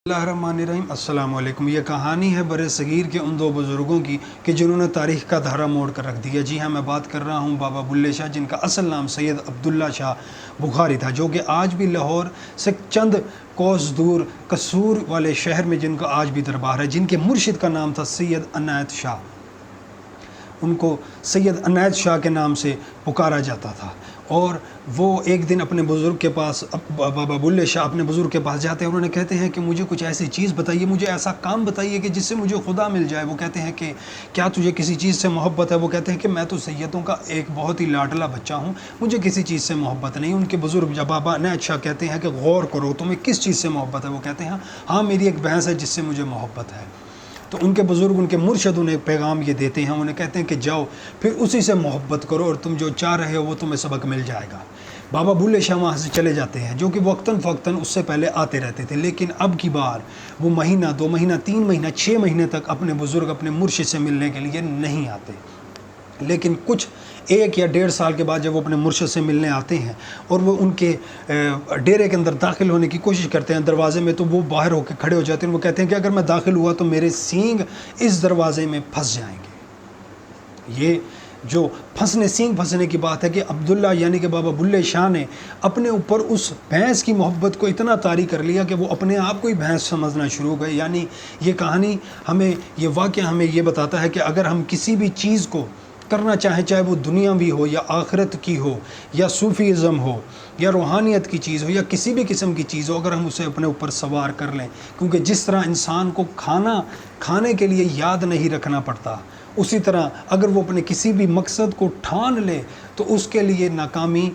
बिस्मिल्लाहिर्रहमानिर्रहीम। अस्सलाम वालेकुम। ये कहानी है बरे सगीर के उन दो बुज़ुर्गों की कि जिन्होंने तारीख़ का धारा मोड़ कर रख दिया। जी हाँ, मैं बात कर रहा हूँ बाबा बुल्ले शाह, जिनका असल नाम सैयद अब्दुल्ला शाह बुखारी था, जो कि आज भी लाहौर से चंद कोस दूर कसूर वाले शहर में जिनका आज भी दरबार है, जिनके मुर्शिद का नाम था सैयद अनायत शाह। उनको सैयद अनायत शाह के नाम से पुकारा जाता था। और वो एक दिन अपने बुज़ुर्ग के पास, बाबा बुल्ले शाह अपने बुज़ुर्ग के पास जाते हैं और उन्हें कहते हैं कि मुझे कुछ ऐसी चीज़ बताइए, मुझे ऐसा काम बताइए कि जिससे मुझे खुदा मिल जाए। वो कहते हैं कि क्या तुझे किसी चीज़ से मोहब्बत है? वो कहते हैं कि मैं तो सैयदों का एक बहुत ही लाडला बच्चा हूँ, मुझे किसी चीज़ से मोहब्बत नहीं। उनके बुज़ुर्ग जब बाबा अनायत शाह कहते हैं कि गौर करो, तुम्हें किस चीज़ से मोहब्बत है? वो कहते हैं हाँ, मेरी एक भैंस है जिससे मुझे मोहब्बत है। तो उनके बुज़ुर्ग, उनके मुर्शिद उन्हें पैगाम ये देते हैं, उन्हें कहते हैं कि जाओ फिर उसी से मोहब्बत करो और तुम जो चाह रहे हो वो तुम्हें सबक मिल जाएगा। बाबा बुल्ले शाह वहाँ से चले जाते हैं, जो कि वक्तन फ़क्तन उससे पहले आते रहते थे, लेकिन अब की बार वो महीना, 2 महीना, 3 महीना, 6 महीने तक अपने बुज़ुर्ग, अपने मुर्शिद से मिलने के लिए नहीं आते। लेकिन कुछ 1 या 1.5 साल के बाद जब वो अपने मुर्शिद से मिलने आते हैं और वो उनके डेरे के अंदर दाखिल होने की कोशिश करते हैं दरवाज़े में, तो वो बाहर होकर खड़े हो जाते हैं। वो कहते हैं कि अगर मैं दाखिल हुआ तो मेरे सींग इस दरवाज़े में फंस जाएंगे। ये जो सींग फंसने की बात है कि अब्दुल्ला यानी कि बाबा बुल्ले शाह ने अपने ऊपर उस भैंस की मोहब्बत को इतना तारी कर लिया कि वो अपने आप को ही भैंस समझना शुरू हो गए। यानी ये कहानी हमें, ये वाक़या हमें ये बताता है कि अगर हम किसी भी चीज़ को करना चाहें, चाहे वो दुनियावी हो या आखिरत की हो या सूफ़ीज़म हो या रूहानियत की चीज़ हो या किसी भी किस्म की चीज़ हो, अगर हम उसे अपने ऊपर सवार कर लें, क्योंकि जिस तरह इंसान को खाने के लिए याद नहीं रखना पड़ता, उसी तरह अगर वो अपने किसी भी मकसद को ठान ले तो उसके लिए नाकामी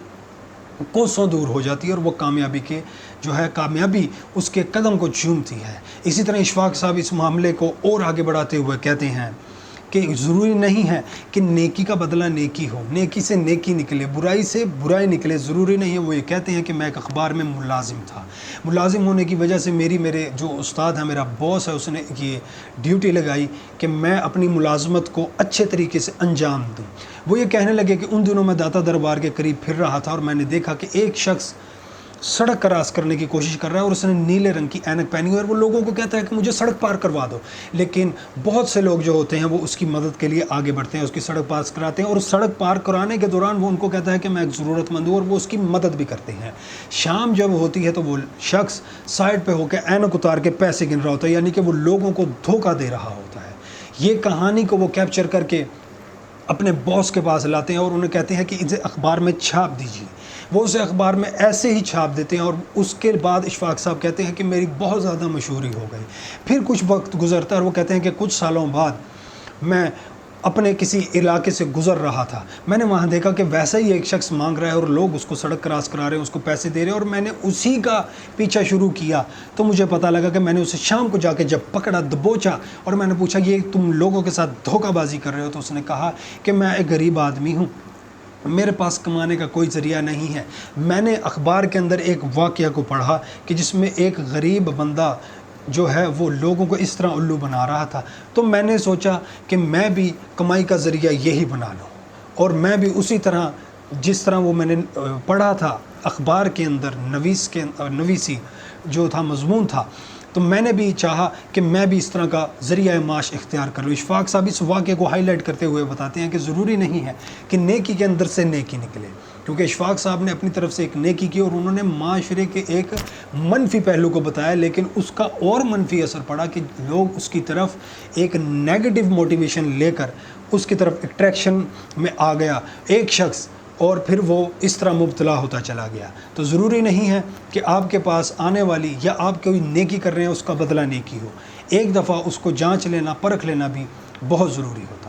कोसों दूर हो जाती है और वो कामयाबी उसके कदम को चूमती है। इसी तरह इशफाक साहब इस मामले को और आगे बढ़ाते हुए कहते हैं कि ज़रूरी नहीं है कि नेकी का बदला नेकी हो, नेकी से नेकी निकले, बुराई से बुराई निकले, ज़रूरी नहीं है। वो ये कहते हैं कि मैं एक अखबार में मुलाजिम था, मुलाजिम होने की वजह से मेरे जो उस्ताद है, मेरा बॉस है, उसने ये ड्यूटी लगाई कि मैं अपनी मुलाजमत को अच्छे तरीके से अंजाम दूँ। वो ये कहने लगे कि उन दिनों मैं दाता दरबार के करीब फिर रहा था और मैंने देखा कि एक शख्स सड़क क्रॉस करने की कोशिश कर रहा है और उसने नीले रंग की ऐनक पहनी हुई है और वो लोगों को कहता है कि मुझे सड़क पार करवा दो। लेकिन बहुत से लोग जो होते हैं वो उसकी मदद के लिए आगे बढ़ते हैं, उसकी सड़क पार कराते हैं और सड़क पार कराने के दौरान वो उनको कहता है कि मैं एक ज़रूरतमंद हूँ और वो उसकी मदद भी करते हैं। शाम जब होती है तो वो शख्स साइड पर होकर ऐनक उतार के पैसे गिन रहा होता है, यानी कि वो लोगों को धोखा दे रहा होता है। ये कहानी को वो कैप्चर करके अपने बॉस के पास लाते हैं और उन्हें कहते हैं कि इसे अखबार में छाप दीजिए। वो उसे अखबार में ऐसे ही छाप देते हैं और उसके बाद इशफाक साहब कहते हैं कि मेरी बहुत ज़्यादा मशहूरी हो गई। फिर कुछ वक्त गुज़रता है और वो कहते हैं कि कुछ सालों बाद मैं अपने किसी इलाके से गुज़र रहा था, मैंने वहाँ देखा कि वैसा ही एक शख्स मांग रहा है और लोग उसको सड़क क्रॉस करा रहे हैं, उसको पैसे दे रहे हैं और मैंने उसी का पीछा शुरू किया। तो मुझे पता लगा कि मैंने उसे शाम को जाके जब पकड़ा, दबोचा और मैंने पूछा ये तुम लोगों के साथ धोखाबाजी कर रहे हो? तो उसने कहा कि मैं एक गरीब आदमी हूँ, मेरे पास कमाने का कोई ज़रिया नहीं है। मैंने अखबार के अंदर एक वाक़या को पढ़ा कि जिसमें एक गरीब बंदा जो है वो लोगों को इस तरह उल्लू बना रहा था, तो मैंने सोचा कि मैं भी कमाई का ज़रिया यही बना लूँ और मैं भी उसी तरह, जिस तरह वो मैंने पढ़ा था अखबार के अंदर, नवीसी जो था, मज़मून था, तो मैंने भी चाहा कि मैं भी इस तरह का ज़रिया माश इख्तियार कर लूँ। इशफाक साहब इस वाक़े को हाईलाइट करते हुए बताते हैं कि ज़रूरी नहीं है कि नेकी के अंदर से नेकी निकले, क्योंकि इशफाक साहब ने अपनी तरफ से एक नेकी की और उन्होंने माशरे के एक मनफी पहलू को बताया, लेकिन उसका और मनफी असर पड़ा कि लोग उसकी तरफ एक नेगेटिव मोटिवेशन लेकर उसकी तरफ अट्रैक्शन में आ गया एक शख्स और फिर वो इस तरह मुब्तला होता चला गया। तो ज़रूरी नहीं है कि आपके पास आने वाली या आप कोई नेकी कर रहे हैं उसका बदला नेकी हो। एक दफ़ा उसको जांच लेना, परख लेना भी बहुत ज़रूरी होता है।